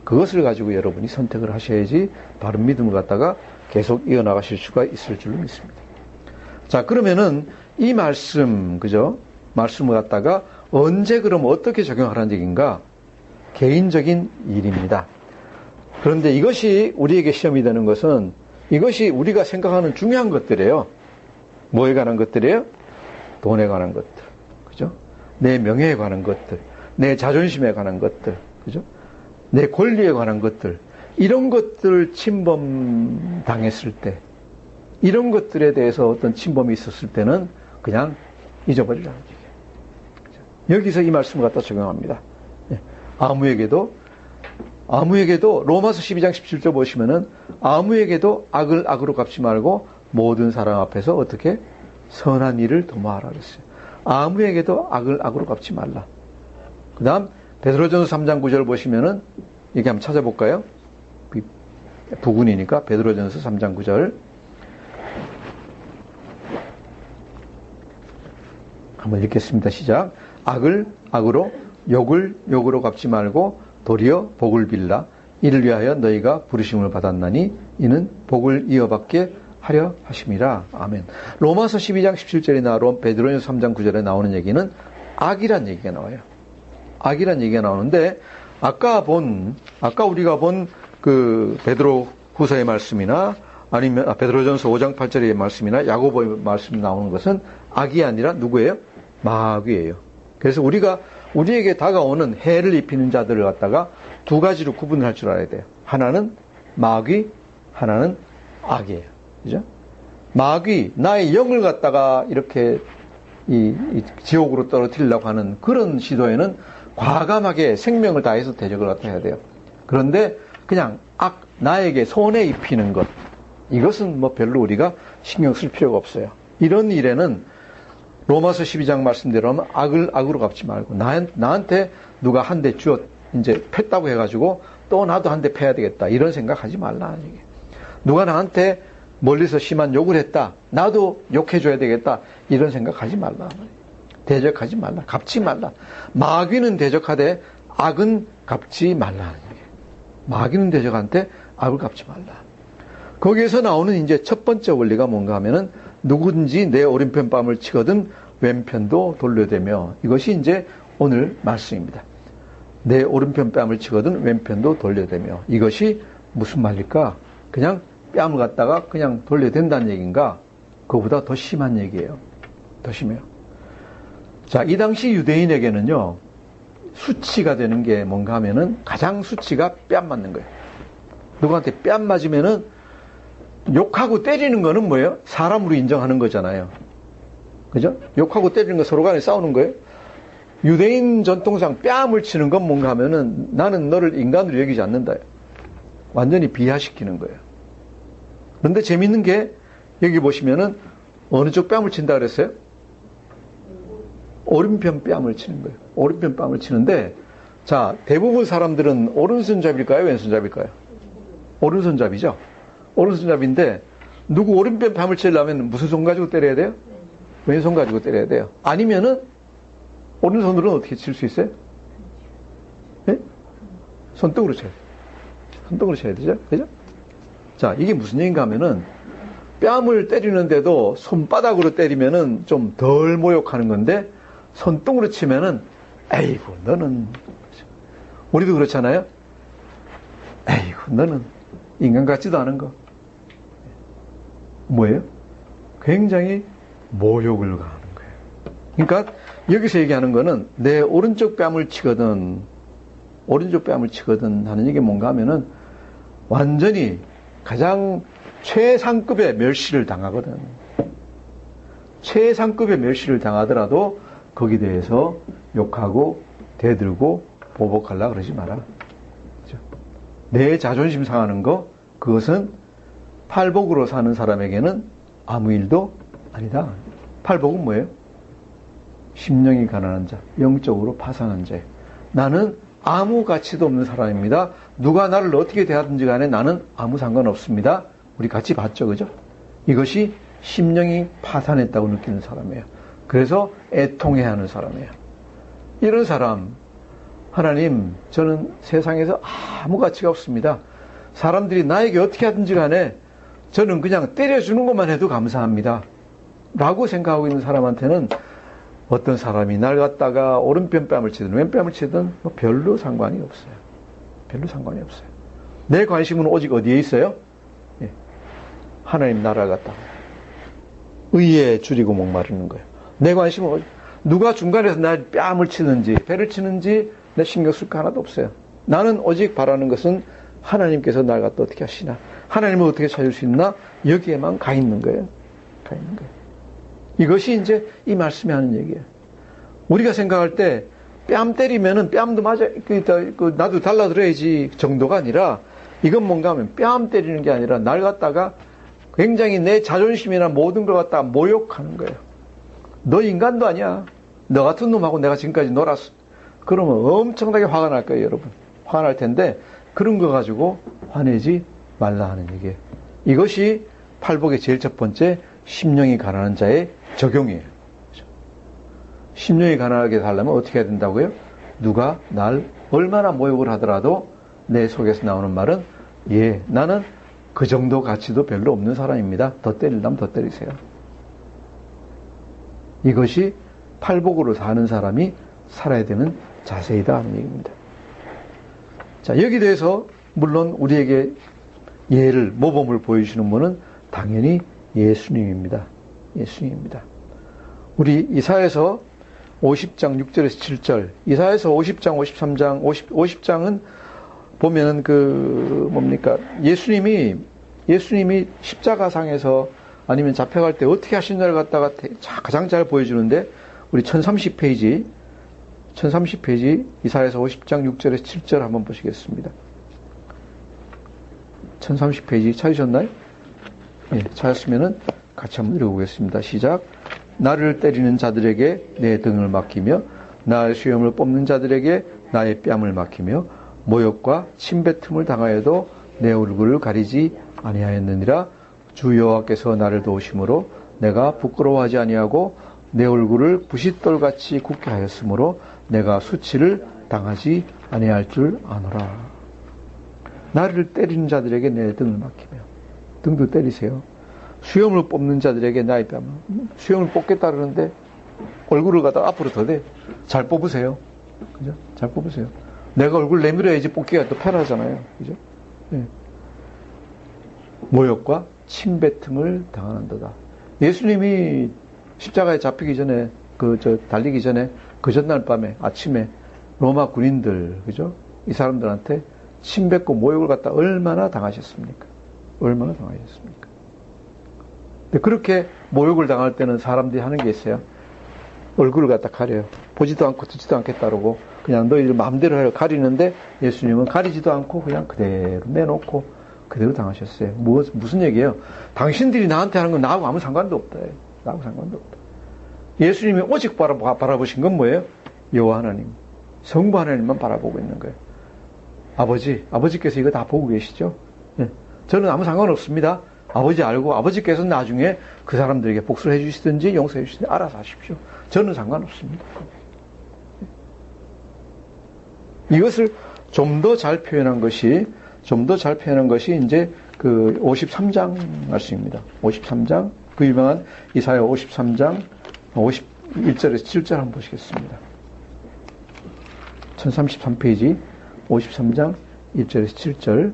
그것을 가지고 여러분이 선택을 하셔야지 바른 믿음을 갖다가 계속 이어나가실 수가 있을 줄로 믿습니다. 자, 그러면은 이 말씀, 그죠? 말씀을 갖다가 언제 그럼 어떻게 적용하라는 얘기인가? 개인적인 일입니다. 그런데 이것이 우리에게 시험이 되는 것은 이것이 우리가 생각하는 중요한 것들이에요. 뭐에 관한 것들이에요? 돈에 관한 것들. 그죠? 내 명예에 관한 것들. 내 자존심에 관한 것들. 그죠? 내 권리에 관한 것들. 이런 것들 침범 당했을 때 이런 것들에 대해서 어떤 침범이 있었을 때는 그냥 잊어버리라는 얘기예요. 여기서 이 말씀을 갖다 적용합니다. 아무에게도 로마서 12장 17절 보시면은 아무에게도 악을 악으로 갚지 말고 모든 사람 앞에서 어떻게 선한 일을 도모하라 그랬어요. 아무에게도 악을 악으로 갚지 말라. 그 다음 베드로전서 3장 9절 보시면은 여기 한번 찾아볼까요? 부군이니까 베드로전서 3장 9절 한번 읽겠습니다. 시작. 악을 악으로 욕을 욕으로 갚지 말고 도리어 복을 빌라. 이를 위하여 너희가 부르심을 받았나니 이는 복을 이어받게 하려 하심이라. 아멘. 로마서 12장 17절이나 베드로전서 3장 9절에 나오는 얘기는 악이란 얘기가 나와요. 악이란 얘기가 나오는데 아까 우리가 본 그 베드로 후서의 말씀이나 아니면 베드로전서 5장 8절의 말씀이나 야고보의 말씀이 나오는 것은 악이 아니라 누구예요? 마귀예요. 그래서 우리에게 다가오는 해를 입히는 자들을 갖다가 두 가지로 구분을 할 줄 알아야 돼요. 하나는 마귀, 하나는 악이에요. 그죠? 마귀, 나의 영을 갖다가 이렇게 이 지옥으로 떨어뜨리려고 하는 그런 시도에는 과감하게 생명을 다해서 대적을 갖다 해야 돼요. 그런데 그냥 나에게 손에 입히는 것, 이것은 뭐 별로 우리가 신경 쓸 필요가 없어요. 이런 일에는 로마서 12장 말씀대로 하면 악을 악으로 갚지 말고 나한테 누가 한 대 이제 팼다고 해가지고 또 나도 한 대 패야 되겠다 이런 생각하지 말라는 얘기예요. 누가 나한테 멀리서 심한 욕을 했다 나도 욕해줘야 되겠다 이런 생각하지 말라. 대적하지 말라. 갚지 말라. 마귀는 대적하되 악은 갚지 말라는 얘기예요. 마귀는 대적한테 악을 갚지 말라. 거기에서 나오는 이제 첫 번째 원리가 뭔가 하면은 누구든지 내 오른편 뺨을 치거든 왼편도 돌려대며. 이것이 이제 오늘 말씀입니다. 내 오른편 뺨을 치거든 왼편도 돌려대며. 이것이 무슨 말일까? 그냥 뺨을 갖다가 그냥 돌려댄다는 얘기인가? 그거보다 더 심한 얘기예요. 더 심해요. 자, 이 당시 유대인에게는요, 수치가 되는 게 뭔가 하면은 가장 수치가 뺨 맞는 거예요. 누구한테 뺨 맞으면은 욕하고 때리는 거는 뭐예요? 사람으로 인정하는 거잖아요. 그죠? 욕하고 때리는 거 서로 간에 싸우는 거예요. 유대인 전통상 뺨을 치는 건 뭔가 하면은 나는 너를 인간으로 여기지 않는다. 완전히 비하시키는 거예요. 그런데 재밌는 게 여기 보시면은 어느 쪽 뺨을 친다 그랬어요? 오른편 뺨을 치는 거예요. 오른편 뺨을 치는데, 자, 대부분 사람들은 오른손잡일까요? 왼손잡일까요? 오른손잡이죠? 오른손잡인데, 누구 오른편 뺨을 치려면 무슨 손 가지고 때려야 돼요? 왼손 가지고 때려야 돼요. 아니면은, 오른손으로는 어떻게 칠 수 있어요? 예? 손등으로 쳐야 돼요. 손등으로 쳐야 되죠? 그죠? 자, 이게 무슨 얘기인가 하면은, 뺨을 때리는데도 손바닥으로 때리면은 좀 덜 모욕하는 건데, 손등으로 치면은, 에이구, 너는, 우리도 그렇잖아요? 에이구, 너는 인간 같지도 않은 거. 뭐예요? 굉장히 모욕을 가하는 거예요. 그러니까 여기서 얘기하는 거는 내 오른쪽 뺨을 치거든, 오른쪽 뺨을 치거든 하는 얘기 뭔가 하면은 완전히 가장 최상급의 멸시를 당하거든. 최상급의 멸시를 당하더라도 거기에 대해서 욕하고 대들고 보복하려고 그러지 마라. 그렇죠? 내 자존심 상하는 거, 그것은 팔복으로 사는 사람에게는 아무 일도 아니다. 팔복은 뭐예요? 심령이 가난한 자, 영적으로 파산한 자예요. 나는 아무 가치도 없는 사람입니다. 누가 나를 어떻게 대하든지 간에 나는 아무 상관없습니다. 우리 같이 봤죠, 그죠? 이것이 심령이 파산했다고 느끼는 사람이에요. 그래서 애통해야 하는 사람이에요. 이런 사람, 하나님, 저는 세상에서 아무 가치가 없습니다. 사람들이 나에게 어떻게 하든지 간에 저는 그냥 때려주는 것만 해도 감사합니다. 라고 생각하고 있는 사람한테는 어떤 사람이 날 갖다가 오른편 뺨을 치든 왼뺨을 치든 뭐 별로 상관이 없어요. 별로 상관이 없어요. 내 관심은 오직 어디에 있어요? 예. 하나님 나라를 갖다가 의에 줄이고 목마르는 거예요. 내 관심은 누가 중간에서 날 뺨을 치는지 배를 치는지 내 신경 쓸 거 하나도 없어요. 나는 오직 바라는 것은 하나님께서 날 갖다 어떻게 하시나, 하나님을 어떻게 찾을 수 있나, 여기에만 가 있는 거예요. 가 있는 거예요. 이것이 이제 이 말씀이 하는 얘기예요. 우리가 생각할 때 뺨 때리면은 뺨도 맞아, 나도 달라들어야지 정도가 아니라, 이건 뭔가 하면 뺨 때리는 게 아니라 날 갖다가 굉장히 내 자존심이나 모든 걸 갖다가 모욕하는 거예요. 너 인간도 아니야. 너 같은 놈하고 내가 지금까지 놀았어. 그러면 엄청나게 화가 날 거예요, 여러분. 화가 날 텐데, 그런 거 가지고 화내지 말라 하는 얘기예요. 이것이 팔복의 제일 첫 번째, 심령이 가난한 자의 적용이에요. 심령이 가난하게 살려면 어떻게 해야 된다고요? 누가 날 얼마나 모욕을 하더라도 내 속에서 나오는 말은, 예, 나는 그 정도 가치도 별로 없는 사람입니다. 더 때리려면 더 때리세요. 이것이 팔복으로 사는 사람이 살아야 되는 자세이다 하는 얘기입니다. 자, 여기 대해서 물론 우리에게 예를, 모범을 보여주시는 분은 당연히 예수님입니다. 예수님입니다. 우리 이사야서 50장 6절에서 7절, 이사야서 50장, 53장, 50장은 보면은 예수님이 십자가상에서 아니면 잡혀갈 때 어떻게 하시는지를 갖다가 가장 잘 보여주는데, 우리 1030페이지 이사야서 50장 6절에서 7절 한번 보시겠습니다. 1030페이지 찾으셨나요? 예, 찾았으면은 같이 한번 읽어보겠습니다. 시작. 나를 때리는 자들에게 내 등을 맡기며 나의 수염을 뽑는 자들에게 나의 뺨을 맡기며 모욕과 침뱉음을 당하여도 내 얼굴을 가리지 아니하였느니라. 주 여호와께서 나를 도우심으로 내가 부끄러워하지 아니하고 내 얼굴을 부싯돌같이 굳게 하였으므로 내가 수치를 당하지 아니할 줄 아노라. 나를 때리는 자들에게 내 등을 맡기며, 등도 때리세요. 수염을 뽑는 자들에게 나의 뺨을, 수염을 뽑겠다 그러는데 얼굴을 갖다 앞으로 더 대. 잘 뽑으세요. 그죠? 잘 뽑으세요. 내가 얼굴 내밀어야지 뽑기가 또 편하잖아요. 그죠? 예. 모욕과 침뱉음을 당하는도다. 예수님이 십자가에 잡히기 전에, 달리기 전에, 그 전날 밤에, 아침에, 로마 군인들, 그죠? 이 사람들한테 침뱉고 모욕을 갖다 얼마나 당하셨습니까? 얼마나 당하셨습니까? 근데 그렇게 모욕을 당할 때는 사람들이 하는 게 있어요. 얼굴을 갖다 가려요. 보지도 않고 듣지도 않겠다고 그냥 너희들 마음대로 해요. 가리는데 예수님은 가리지도 않고 그냥 그대로 내놓고 그대로 당하셨어요. 무슨 얘기예요? 당신들이 나한테 하는 건 나하고 아무 상관도 없다. 나하고 상관도 없다. 예수님이 오직 바라보신 건 뭐예요? 여호와 하나님, 성부 하나님만 바라보고 있는 거예요. 아버지께서 이거 다 보고 계시죠? 네. 저는 아무 상관없습니다. 아버지 알고 아버지께서 나중에 그 사람들에게 복수를 해주시든지 용서해 주시든지 알아서 하십시오. 저는 상관없습니다. 이것을 좀 더 잘 표현한 것이 이제 그 53장 말씀입니다. 53장, 그 유명한 이사야 53장 51절에서 7절 한번 보시겠습니다. 1033페이지 53장 1절에서 7절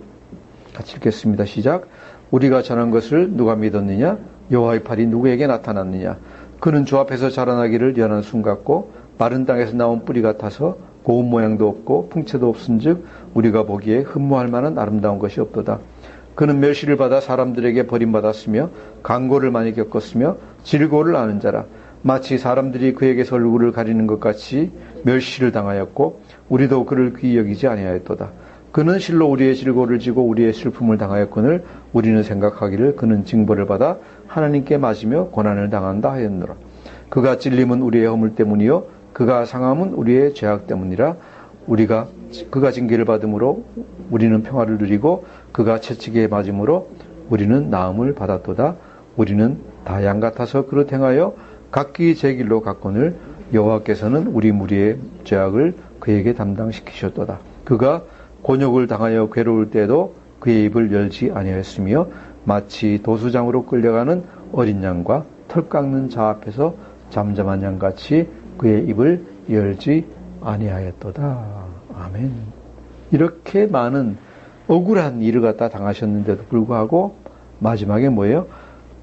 같이 읽겠습니다. 시작. 우리가 전한 것을 누가 믿었느냐? 여호와의 팔이 누구에게 나타났느냐? 그는 주 앞에서 자라나기를 연한 순 같고 마른 땅에서 나온 뿌리 같아서 고운 모양도 없고 풍채도 없은즉 우리가 보기에 흠모할 만한 아름다운 것이 없도다. 그는 멸시를 받아 사람들에게 버림받았으며 강고를 많이 겪었으며 질고를 아는 자라. 마치 사람들이 그에게서 얼굴을 가리는 것 같이 멸시를 당하였고 우리도 그를 귀히 여기지 아니하였도다. 그는 실로 우리의 질고를 지고 우리의 슬픔을 당하였거늘 우리는 생각하기를 그는 징벌을 받아 하나님께 맞으며 고난을 당한다 하였노라. 그가 찔림은 우리의 허물 때문이요 그가 상함은 우리의 죄악 때문이라. 그가 징계를 받음으로 우리는 평화를 누리고 그가 채찍에 맞음으로 우리는 나음을 받았도다. 우리는 다 양 같아서 그릇 행하여 각기 제 길로 갔거늘 여호와께서는 우리 무리의 죄악을 그에게 담당시키셨도다. 그가 곤욕을 당하여 괴로울 때도 그의 입을 열지 아니하였으며 마치 도수장으로 끌려가는 어린 양과 털 깎는 자 앞에서 잠잠한 양같이 그의 입을 열지 아니하였도다. 아멘. 이렇게 많은 억울한 일을 갖다 당하셨는데도 불구하고 마지막에 뭐예요?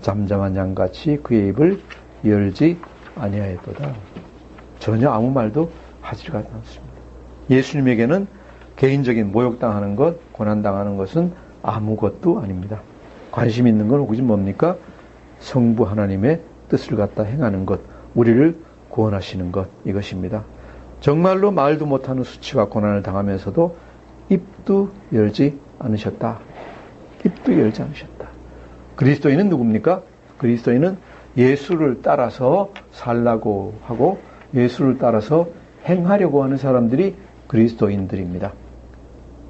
잠잠한 양같이 그의 입을 열지 아니하였도다. 전혀 아무 말도 하지가 않습니다. 예수님에게는 개인적인 모욕당하는 것, 고난당하는 것은 아무것도 아닙니다. 관심 있는 건 오직 뭡니까? 성부 하나님의 뜻을 갖다 행하는 것, 우리를 구원하시는 것, 이것입니다. 정말로 말도 못하는 수치와 고난을 당하면서도 입도 열지 않으셨다. 입도 열지 않으셨다. 그리스도인은 누굽니까? 그리스도인은 예수를 따라서 살라고 하고 예수를 따라서 행하려고 하는 사람들이 그리스도인들입니다.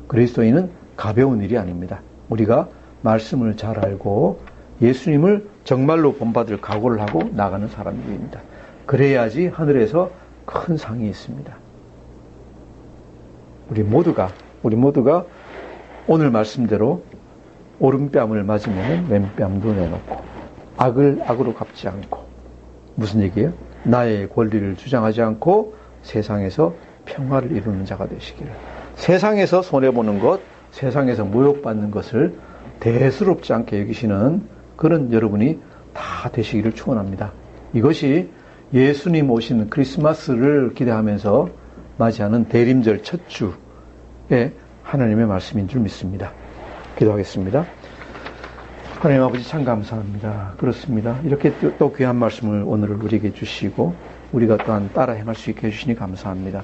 그리스도인은 가벼운 일이 아닙니다. 우리가 말씀을 잘 알고 예수님을 정말로 본받을 각오를 하고 나가는 사람들입니다. 그래야지 하늘에서 큰 상이 있습니다. 우리 모두가 오늘 말씀대로 오른뺨을 맞으면 왼뺨도 내놓고 악을 악으로 갚지 않고 무슨 얘기예요? 나의 권리를 주장하지 않고 세상에서 평화를 이루는 자가 되시기를. 세상에서 손해보는 것, 세상에서 모욕받는 것을 대수롭지 않게 여기시는 그런 여러분이 다 되시기를 축원합니다. 이것이 예수님 오신 크리스마스를 기대하면서 맞이하는 대림절 첫 주에 하나님의 말씀인 줄 믿습니다. 기도하겠습니다. 하나님 아버지 참 감사합니다. 그렇습니다. 이렇게 또 귀한 말씀을 오늘 우리에게 주시고 우리가 또한 따라 행할 수 있게 해주시니 감사합니다.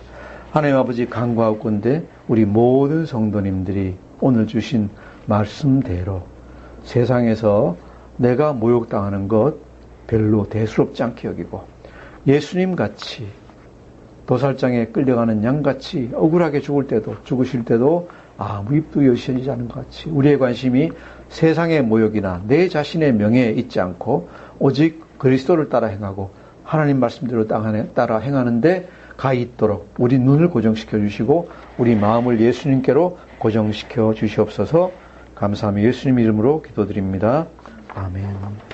하나님 아버지 간구하건대 우리 모든 성도님들이 오늘 주신 말씀대로 세상에서 내가 모욕당하는 것 별로 대수롭지 않게 여기고 예수님 같이 도살장에 끌려가는 양같이 억울하게 죽으실 때도 아무 입도 여시지 않은 것 같이 우리의 관심이 세상의 모욕이나 내 자신의 명예에 있지 않고 오직 그리스도를 따라 행하고 하나님 말씀대로 따라 행하는데 가 있도록 우리 눈을 고정시켜 주시고 우리 마음을 예수님께로 고정시켜 주시옵소서. 감사하며 예수님 이름으로 기도드립니다. 아멘.